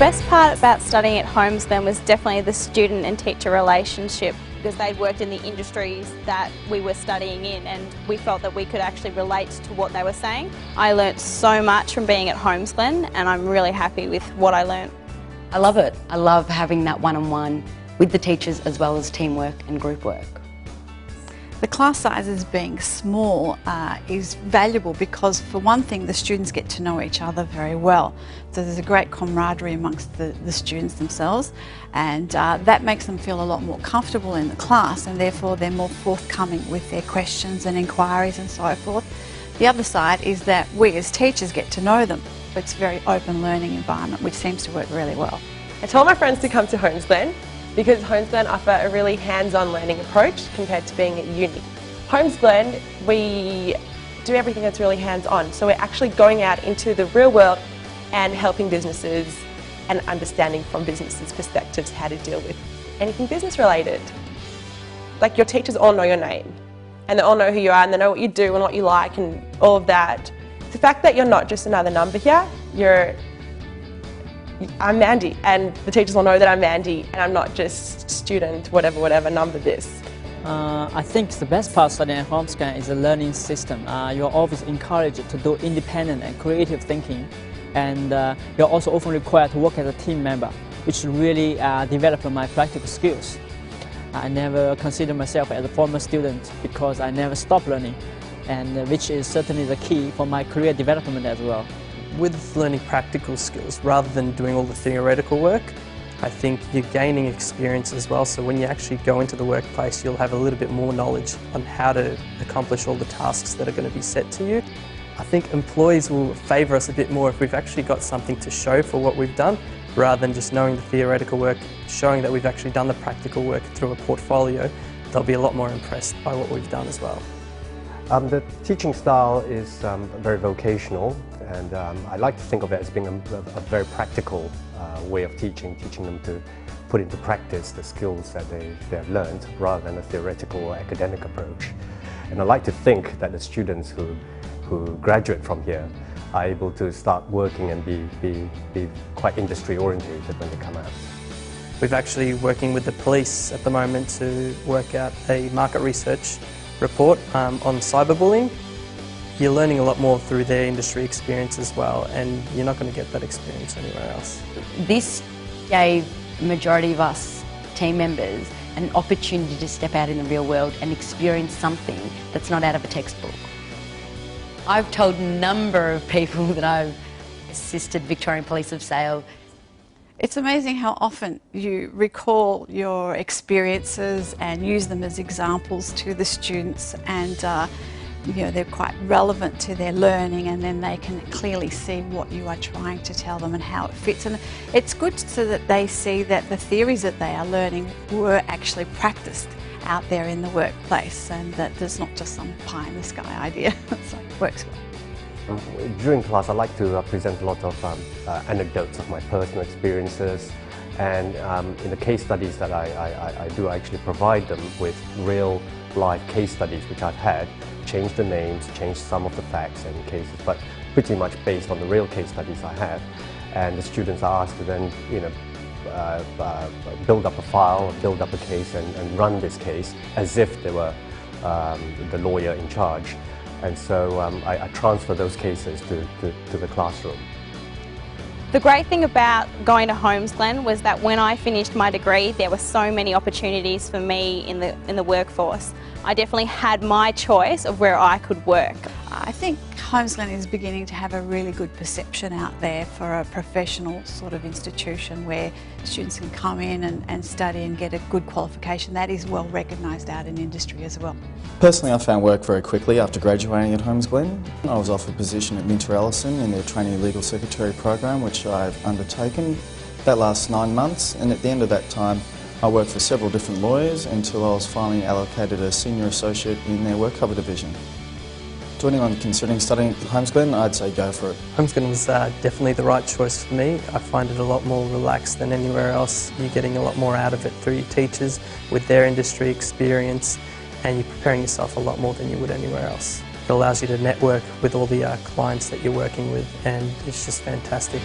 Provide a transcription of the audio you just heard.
best part about studying at Holmesglen was definitely the student and teacher relationship, because they'd worked in the industries that we were studying in and we felt that we could actually relate to what they were saying. I learnt so much from being at Holmesglen and I'm really happy with what I learnt. I love it. I love having that one-on-one with the teachers as well as teamwork and group work. The class sizes being small is valuable because, for one thing, the students get to know each other very well. So there's a great camaraderie amongst the students themselves, and that makes them feel a lot more comfortable in the class, and therefore they're more forthcoming with their questions and inquiries and so forth. The other side is that we as teachers get to know them. It's a very open learning environment, which seems to work really well. I told my friends to come to Holmesglen because Holmesglen offer a really hands-on learning approach compared to being at uni. Holmesglen, we do everything that's really hands-on, so we're actually going out into the real world and helping businesses and understanding from businesses' perspectives how to deal with anything business related. Like, your teachers all know your name and they all know who you are and they know what you do and what you like and all of that. The fact that you're not just another number here, I'm Mandy, and the teachers all know that I'm Mandy and I'm not just student whatever number this. I think the best part of studying at Holmesglen is the learning system. You're always encouraged to do independent and creative thinking, and you're also often required to work as a team member, which really developed my practical skills. I never consider myself as a former student because I never stopped learning, and which is certainly the key for my career development as well. With learning practical skills rather than doing all the theoretical work, I think you're gaining experience as well, so when you actually go into the workplace you'll have a little bit more knowledge on how to accomplish all the tasks that are going to be set to you. I think employees will favour us a bit more if we've actually got something to show for what we've done, rather than just knowing the theoretical work, showing that we've actually done the practical work through a portfolio. They'll be a lot more impressed by what we've done as well. The teaching style is very vocational, and I like to think of it as being a very practical way of teaching them to put into practice the skills that they've learned, rather than a theoretical or academic approach. And I like to think that the students who graduate from here are able to start working and be quite industry oriented when they come out. We're actually working with the police at the moment to work out a market research report on cyberbullying. You're learning a lot more through their industry experience as well, and you're not going to get that experience anywhere else. This gave the majority of us team members an opportunity to step out in the real world and experience something that's not out of a textbook. I've told a number of people that I've assisted Victorian Police of Sale. It's amazing how often you recall your experiences and use them as examples to the students, and they're quite relevant to their learning, and then they can clearly see what you are trying to tell them and how it fits. And it's good so that they see that the theories that they are learning were actually practiced out there in the workplace, and that there's not just some pie-in-the-sky idea. So it works well. During class, I like to present a lot of anecdotes of my personal experiences, and in the case studies that I do, I actually provide them with real live case studies which I've had, change the names, change some of the facts and cases, but pretty much based on the real case studies I have. And the students are asked to then, build up a file, build up a case, and run this case as if they were the lawyer in charge. And so I transfer those cases to the classroom. The great thing about going to Holmesglen was that when I finished my degree, there were so many opportunities for me in the workforce. I definitely had my choice of where I could work. I think Holmesglen is beginning to have a really good perception out there for a professional sort of institution where students can come in and study and get a good qualification. That is well recognised out in industry as well. Personally, I found work very quickly after graduating at Holmesglen. I was offered a position at Minter Ellison in their trainee legal secretary program, which I've undertaken. That lasts 9 months, and at the end of that time I worked for several different lawyers until I was finally allocated a senior associate in their work cover division. To anyone considering studying at Holmesglen, I'd say go for it. Holmesglen was definitely the right choice for me. I find it a lot more relaxed than anywhere else. You're getting a lot more out of it through your teachers with their industry experience, and you're preparing yourself a lot more than you would anywhere else. It allows you to network with all the clients that you're working with, and it's just fantastic.